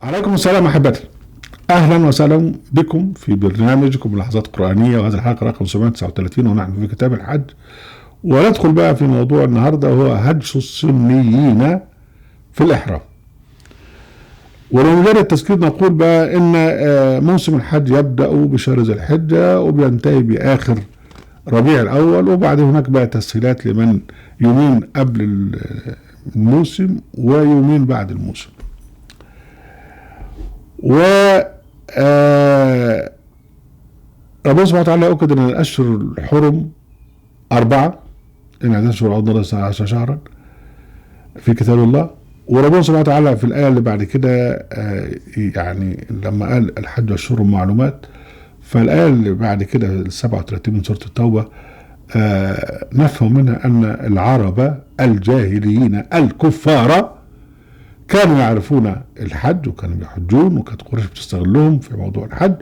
عليكم السلام أحبتي، أهلا وسهلا بكم في برنامجكم لحظات قرآنية، وهذه الحلقة رقم 739 ونحن في كتاب الحج. وندخل بقى في موضوع النهاردة، هو هجس السنيين في الإحرام. ولمجرد التذكير نقول بقى إن موسم الحج يبدأ بشهر ذي الحجة وبينتهي بآخر ربيع الأول، وبعد هناك بقى تسهيلات لمن يومين قبل الموسم ويومين بعد الموسم. و ربنا سبحانه وتعالى أكد أن الأشهر الحرم 4، إن عدد الشهور عند الله 12 شهرا في كتاب الله. وربنا سبحانه وتعالى في الآية اللي بعد كده يعني لما قال الحج أشهر معلومات، فالآية اللي بعد كده 37 من سورة التوبة نفهم منها أن العرب الجاهليين الكفار كانوا يعرفون الحج وكانوا يحجون، وكانت قريش بتستغلهم في موضوع الحج،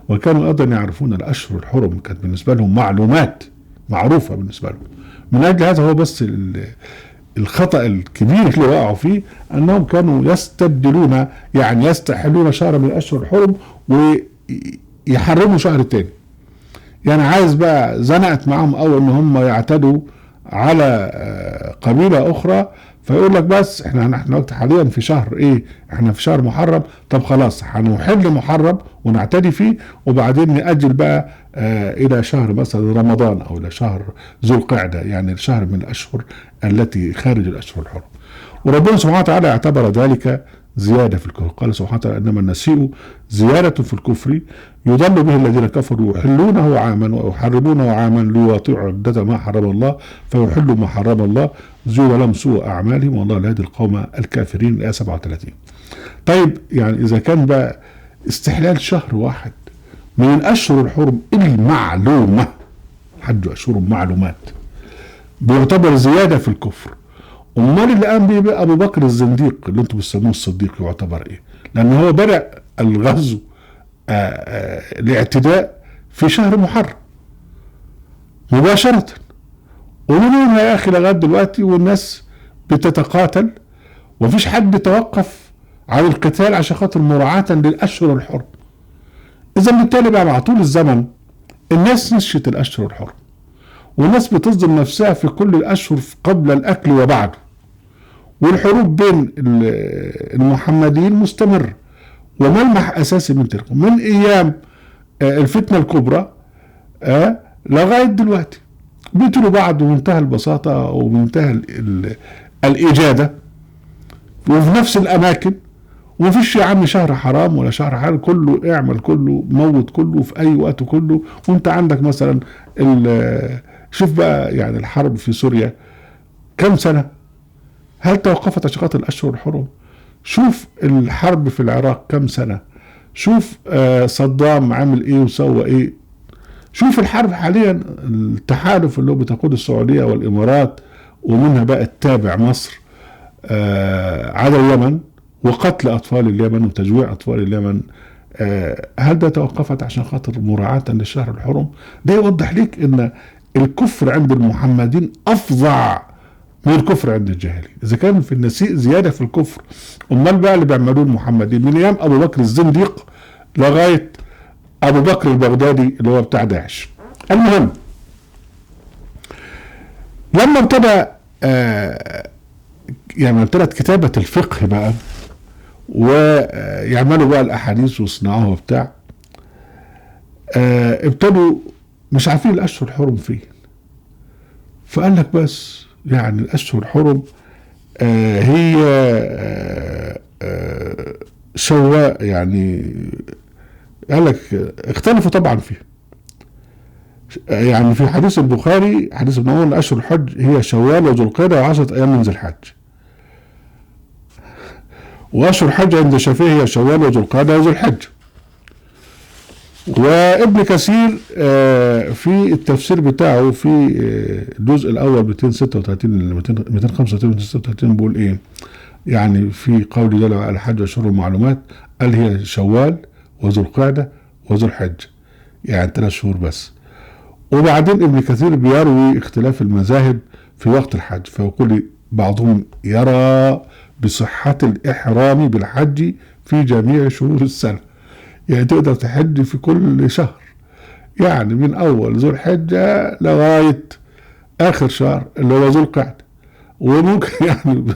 وكانوا أيضا يعرفون الأشهر الحرم، كانت بالنسبة لهم معلومات معروفة بالنسبة لهم. من أجل هذا هو بس الخطأ الكبير اللي وقعوا فيه أنهم كانوا يستبدلون، يعني يستحلون شهر من الأشهر الحرم ويحرموا شهر تاني. يعني عايز بقى زنقت معهم أو أن هم يعتدوا على قبيلة أخرى، فيقول لك بس احنا وقت حاليا في شهر ايه، احنا في شهر محرم، طب خلاص هنحل محرم ونعتدي فيه، وبعدين نأجل بقى الى شهر مثلا رمضان او الى شهر ذو القعدة، يعني شهر من الاشهر التي خارج الاشهر الحرم. وربنا سبحانه وتعالى اعتبر ذلك زيادة في الكفر. قال سبحانه وتعالى انما النسيء زيادة في الكفر يضل به الذين كفروا يحلونه عاما ويحرمونه عاما ليواطعوا عدة ما حرم الله فيحلوا ما حرم الله زين لهم سوء اعمالهم والله لا يهدي القوم الكافرين. الآية 37. طيب يعني اذا كان بقى استحلال شهر واحد من الاشهر الحرم المعلومة، حج اشهر معلومات، بيعتبر زيادة في الكفر، امال اللي قام بيه بقى ابو بكر الزنديق اللي انتم بتسموه الصديق يعتبر ايه؟ لان هو بدأ الغزو الاعتداء في شهر محرم مباشرة، ومن هنا يا اخي لغايه دلوقتي والناس بتتقاتل ومفيش حد توقف عن القتال عشان خاطر مراعاة للاشهر الحرم. اذا بالتالي بقى مع طول الزمن الناس نسيت الاشهر الحرم، والناس بتصدم نفسها في كل الاشهر قبل الاكل وبعده، والحروب بين المحمديين مستمر، وملمح اساسي من تلك من ايام الفتنة الكبرى لغاية دلوقتي بيقتلوا بعض بمنتهى البساطة ومنتهى الإجادة وفي نفس الأماكن، ومفيش يا عم شهر حرام ولا شهر حلال، كله اعمل كله موت كله في أي وقت كله. وانت عندك مثلا شوف بقى يعني الحرب في سوريا كم سنة، هل توقفت عشان خاطر الأشهر الحرم؟ شوف الحرب في العراق كم سنة، شوف صدام عامل ايه وسوى ايه، شوف الحرب حاليا التحالف اللي هو بتقود السعودية والإمارات ومنها بقى التابع مصر على اليمن وقتل أطفال اليمن وتجويع أطفال اليمن. هل ده توقفت عشان خاطر مراعاة للشهر الحرم؟ ده يوضح لك ان الكفر عند المحمدين أفظع من الكفر عند الجاهلين. إذا كان في النسيء زيادة في الكفر، أمال بقى اللي بيعملوه المحمدين من أيام أبو بكر الزنديق لغاية ابو بكر البغدادي اللي هو بتاع داعش. المهم لما ابتدى يعني ابتدت كتابة الفقه بقى ويعملوا بقى الاحاديث ويصنعوها وبتاع، ابتدوا مش عارفين الاشهر الحرم فين، فقال لك بس يعني الاشهر الحرم هي شواء، يعني قال لك اختلفوا طبعا فيه. يعني في حديث البخاري حديث ابن عمر اشهر الحج هي شوال وذو القعده و10 ايام من ذي الحج، واشهر الحج عند الشافعي هي شوال وذو القعده وذو الحج. وابن كثير في التفسير بتاعه في الجزء الاول 236 235 236 بيقول ايه؟ يعني في قول جل وعلا الحج اشهر المعلومات، قال هي شوال وذو القعدة وذو الحج، يعني 3 شهور بس. وبعدين ابن كثير بيروي اختلاف المذاهب في وقت الحج، فيقول بعضهم يرى بصحة الإحرام بالحج في جميع شهور السنة. يعني تقدر تحج في كل شهر، يعني من أول ذو الحجة لغاية آخر شهر اللي هو ذو القعدة. وممكن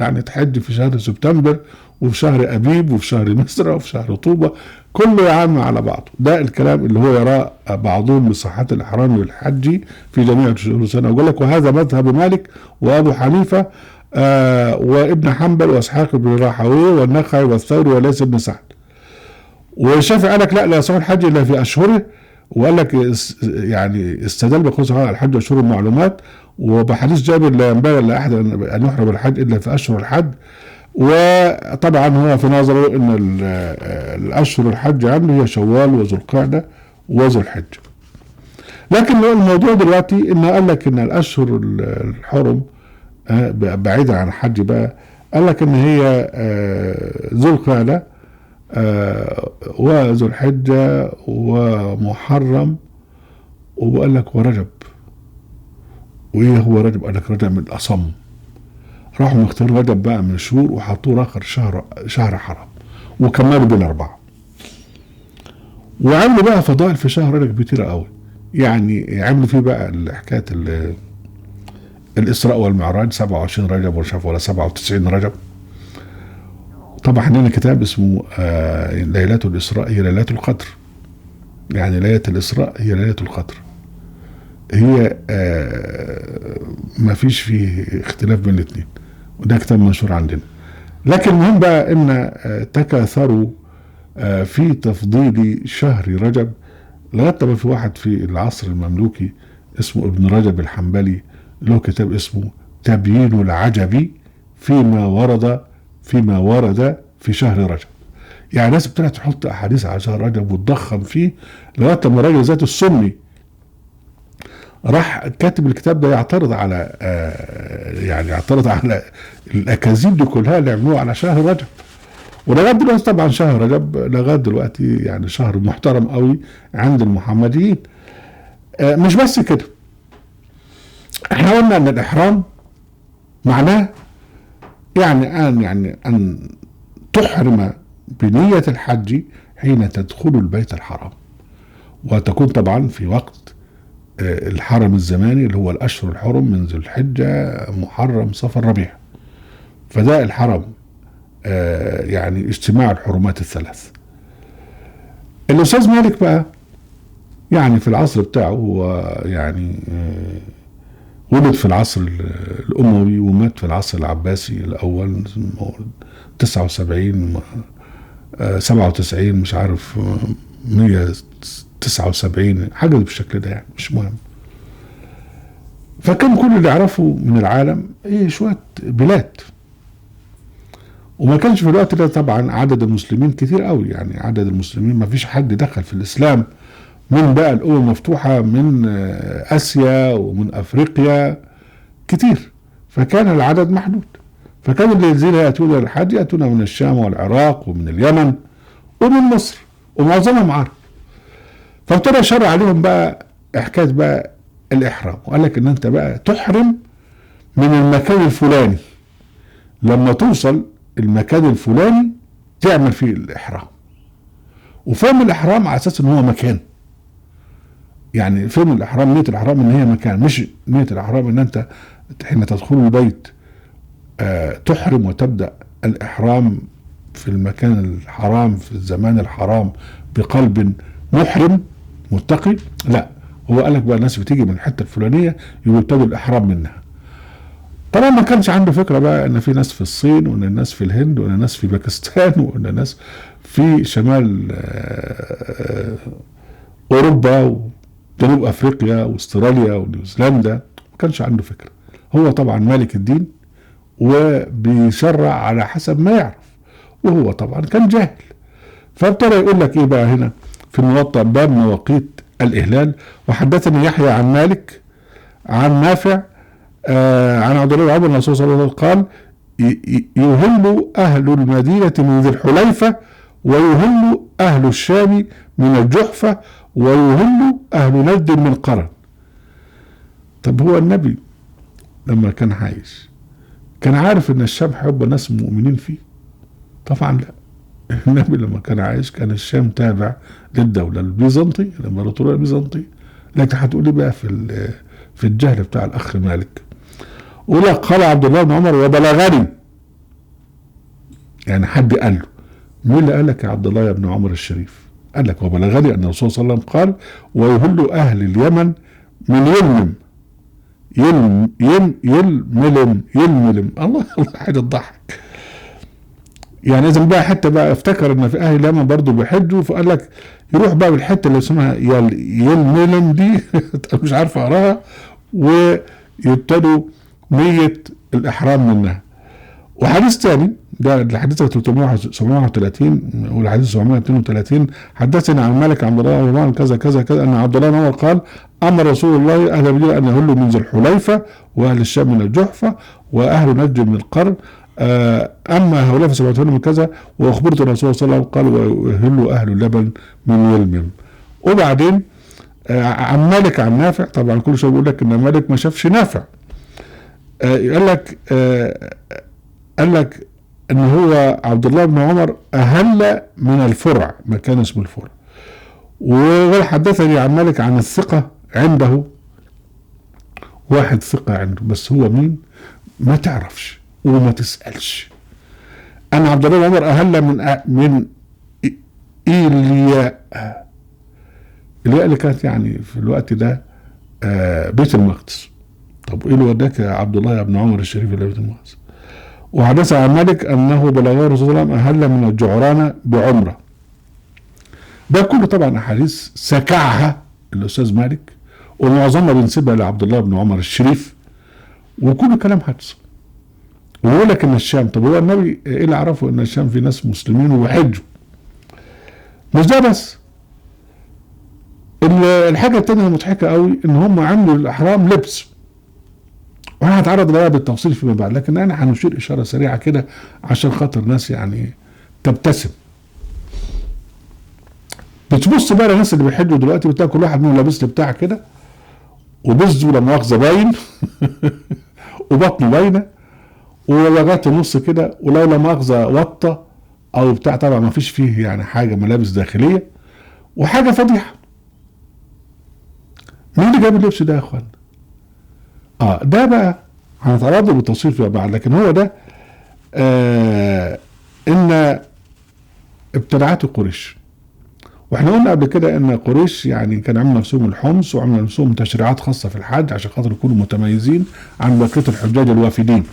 يعني تحج في شهر سبتمبر وفي شهر أبيب وفي شهر مصر وفي شهر طوبة، كله يا عم على بعضه. ده الكلام اللي هو يراه بعضهم بصحة الإحرام والحج في جميع شهور السنة. ويقول لك وهذا مذهب مالك وأبو حنيفة وابن حنبل وإسحاق بن راهويه والنخعي والثوري وليس بن سعد. والشافعي قال لك لا يصح الحج إلا في أشهره، وقال لك يعني استدل بقوله تعالى الحج أشهر معلومات، وبحديث جابر لا ينبغي لأحد أن يحرم الحج إلا في أشهر الحج. وطبعا هو في نظره ان الاشهر الحج عنده هي شوال وذو القعده وذو الحجه. لكن الموضوع دلوقتي انه قال لك ان الاشهر الحرم بعيدا عن الحج بقى، قال لك ان هي ذو القعده وذو الحجه ومحرم، وقال لك ورجب. وايه هو رجب؟ قال لك رجب من الاصم. راحوا مختاروا رجب بقى من الشهور وحطوه اخر شهر حرام، وكملوا بالاربعه. وعملوا بقى فضائل في شهر رجب كتير قوي. يعني عملوا فيه بقى حكايه الاسراء والمعراج 27 رجب ولا 97 رجب. طبعا عندنا كتاب اسمه ليلة الاسراء هي ليلة القدر. يعني ليلة الاسراء هي ليلة القدر، هي ما فيش فيه اختلاف بين الاثنين، وده كتاب منشور عندنا. لكن المهم بقى ان تكاثروا في تفضيل شهر رجب، لغايه ما في واحد في العصر المملوكي اسمه ابن رجب الحنبلي له كتاب اسمه تبيين العجب فيما ورد في شهر رجب. يعني الناس ابتدت تحط احاديث على شهر رجب وتضخم فيه، لغايه ما الراجل ذات السني راح كاتب الكتاب ده يعترض على الاكاذيب دي كلها اللي عملوها على شهر رجب. ولغايه دلوقتي طبعا شهر رجب لغايه دلوقتي يعني شهر محترم قوي عند المحمديين. مش بس كده، احنا قلنا ان الاحرام معناه يعني ان تحرم بنية الحج حين تدخل البيت الحرام، وتكون طبعا في وقت الحرم الزماني اللي هو الاشهر الحرم من ذو الحجة محرم صفر ربيع. فده الحرم يعني اجتماع الحرمات الثلاث. الاستاذ مالك بقى يعني في العصر بتاعه هو يعني ولد في العصر الاموي ومات في العصر العباسي الاول 79 97 مش عارف 179 حاجه بالشكل ده، يعني مش مهم. فكان كل اللي يعرفه من العالم ايه شويه بلاد، وما كانش في الوقت ده طبعا عدد المسلمين كتير قوي. يعني عدد المسلمين ما فيش حد دخل في الاسلام من بقى الامم المفتوحه من اسيا ومن افريقيا كتير، فكان العدد محدود. فكان الذين ياتون الحج ياتون من الشام والعراق ومن اليمن ومن مصر، ومعظمهم عرب. فابتدى يشرع عليهم بقى حكايه بقى الاحرام، وقال لك ان انت بقى تحرم من المكان الفلاني، لما توصل المكان الفلاني تعمل فيه الاحرام. وفهم الاحرام على اساس ان هو مكان، يعني فهم الاحرام نية الاحرام ان هي مكان، مش نية الاحرام ان انت حين تدخل البيت تحرم وتبدأ الاحرام في المكان الحرام في الزمان الحرام بقلب محرم متقي. لا، هو قال لك بقى الناس بتيجي من الحته الفلانيه يبتدوا الاحرام منها. طبعا ما كانش عنده فكره بقى ان في ناس في الصين وان الناس في الهند وان الناس في باكستان وان الناس في شمال اوروبا وجنوب افريقيا واستراليا ونيوزيلندا. ما كانش عنده فكره. هو طبعا مالك الدين وبيشرع على حسب ما يعرف، وهو طبعا كان جاهل. فابتدى يقول لك ايه بقى هنا في الموطأ باب مواقيت الإهلال. وحدثني يحيى عن مالك عن نافع عن عبد الله بن عمر الرسول صلى الله عليه وسلم قال يهل أهل المدينة من ذي الحليفة، ويهل أهل الشام من الجحفة، ويهل أهل نجد من قرن. طب هو النبي لما كان عايش كان عارف ان الشام هيبقى ناس مؤمنين فيه؟ طبعا لا. النبي لما كان عايش كان الشام تابع للدولة البيزنطية، الامبراطورية البيزنطية. لكن هتقولي بقى في الجهل بتاع الاخ مالك، ولا قال عبد الله بن عمر وبلغني، يعني حد قال له. مين اللي قال لك يا عبد الله يا ابن عمر الشريف؟ قال لك وبلغني ان الرسول صلى الله عليه وسلم قال ويهل اهل اليمن من يلمم يلملم الله الله، حاجه تضحك. يعني اذا بقى حتى بقى افتكر ان في اهل اليمن برضه بيحجوا، فقال لك يروح بقى بالحته اللي اسمها يلملم دي مش عارف اقراها، ويبتدوا نيه الاحرام منها. وحديث تاني ده الحديث 337 والحديث 732 حدثني عن مالك عن عبد الله بن عمر كذا كذا كذا ان عبد الله بن عمر قال امر رسول الله اهل المدينه ان يهلوا من ذي الحليفه، واهل الشام من الجحفه، واهل نجد من القرن. اما هؤلاء فسبعتهم من كذا، واخبرت الرسول صلى الله عليه وسلم قال ويهلوا اهل اللبن من يلمم. وبعدين عن مالك عن نافع، طبعا كل شويه بيقول لك ان مالك ما شافش نافع. قال لك ان هو عبد الله بن عمر اهل من الفرع، مكان اسمه الفرع. وحدثني عن مالك عن الثقة عنده، واحد ثقة عنده، بس هو مين ما تعرفش وما تسألش. ان عبد الله بن عمر اهل من إيلياء. إيلياء اللي كانت يعني في الوقت ده بيت المقدس. طب ايه اللي وداك يا عبد الله يا ابن عمر الشريف الى بيت المقدس؟ وحدث عن مالك انه بلغه الرسول صلى الله عليه وسلم اهل من الجعرانه بعمره. ده كله طبعا احاديث سكعها الاستاذ مالك، ومعظمها بنسبها لعبد الله بن عمر الشريف، وكله كلام حدث. ويقول لك ان الشام، طب هو النبي ايه اللي عرفه ان الشام في ناس مسلمين وبيحجوا؟ مش ده بس، الحاجه الثانيه المضحكه قوي ان هم عملوا الاحرام لبس، وانا هتعرض لها بالتفصيل فيما بعد، لكن انا هنشير اشاره سريعه كده عشان خاطر ناس يعني تبتسم. بتبص بقى للناس اللي بيحجوا دلوقتي، بتلاقي كل واحد منهم لابس له بتاع كده، وبزه لا مؤاخذه باين وبطنه باينه، ولغايه النص كده، ولو لا مؤاخذه وطه او بتاع، طبعا ما فيش فيه يعني حاجه ملابس داخليه، وحاجه فضيحه. مين اللي جاب اللبس ده يا اخوان؟ ده بقى هنتعرض بالتفصيل فيما بعد، لكن هو ده ان ابتدعات قريش. واحنا قلنا قبل كده ان قريش يعني كان عملوا نفسهم الحمص، وعملوا نفسهم تشريعات خاصه في الحج عشان خاطر يكونوا متميزين عن بقيه الحجاج الوافدين،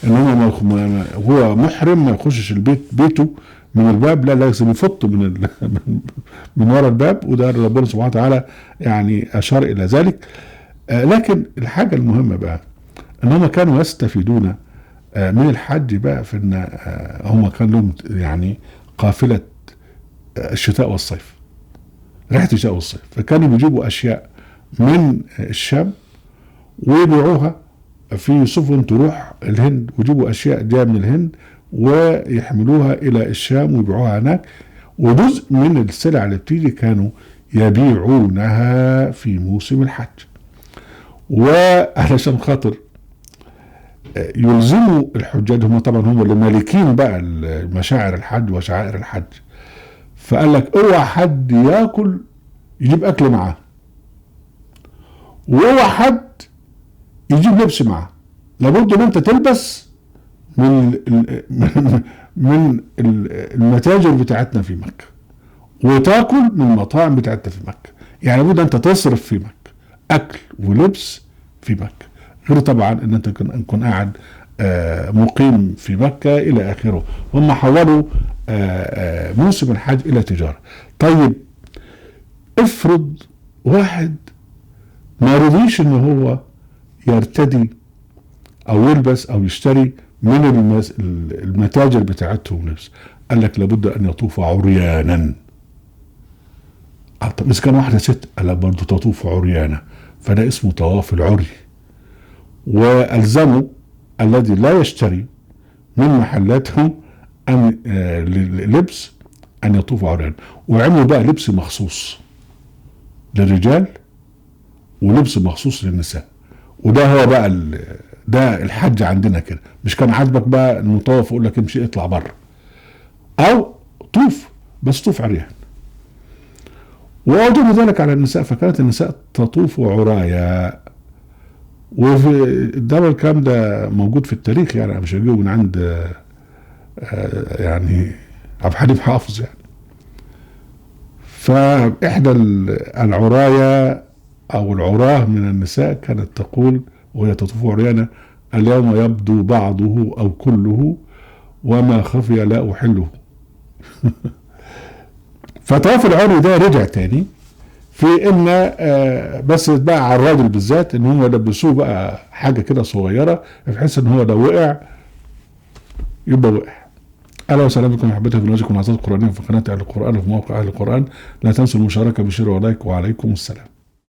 ان هو محرم ما يخشش البيت بيته من الباب، لا لازم يفط من ورا الباب، وده ربنا سبحانه وتعالى يعني اشار الى ذلك. لكن الحاجه المهمه بقى ان هم كانوا يستفيدون من الحج بقى في ان هم كان لهم يعني قافله الشتاء والصيف، ريحه الشتاء والصيف، فكانوا بيجيبوا اشياء من الشام ويبيعوها في سفن تروح الهند، ويجيبوا اشياء جايه من الهند ويحملوها الى الشام ويبيعوها هناك. وجزء من السلع اللي بتيجي كانوا يبيعونها في موسم الحج، وعلشان خاطر يلزموا الحجاج، هم طبعا هم اللي مالكين بقى مشاعر الحج وشعائر الحج. فقال لك اوعى حد ياكل يجيب اكل معاه، واوعى حد يجيب لبس معاه، لابد ان انت تلبس من المتاجر بتاعتنا في مكة، وتاكل من المطاعم بتاعتنا في مكة. يعني لابد انت تصرف في مكة اكل ولبس في مكة، غير طبعا ان انت تكون قاعد مقيم في مكة الى اخره. هم حولوا موسم الحج الى تجارة. طيب افرض واحد ما رضيش ان هو يرتدي او يلبس او يشتري من المتاجر بتاعتهم لبس، قال لك لابد ان يطوف عريانا. طب اذا كان واحدة ست قال لك برضه تطوف عريانا، فده اسمه طواف العري. والزموا الذي لا يشتري من محلاتهم ان لبس ان يطوف عريانا، وعملوا بقى لبس مخصوص للرجال ولبس مخصوص للنساء. وده هو بقى ده الحج عندنا كده. مش كان عاجبك بقى المطوف يقول لك امشي اطلع بره، او طوف، بس طوف عريان. وأوجب ذلك على النساء، فكانت النساء تطوف عرايا. وفي ده الكلام ده موجود في التاريخ، يعني أنا مش هجيبه من عند يعني عبد الحليم حافظ يعني. فإحدى العرايا أو العراه من النساء كانت تقول وهي تطوف عريانة: اليوم يبدو بعضه أو كله وما خفي لا أحله. فطواف العري ده رجع تاني في ان بس بقى على الراجل بالذات ان هم يلبسوه بقى حاجه كده صغيره بحيث ان هو لو وقع يبقى وقع. اهلا وسهلا بكم احبتي في برنامجكم العظات القرانيه في قناه اهل القران وفي موقع اهل القران. لا تنسوا المشاركه بشير ولايك، وعليكم السلام.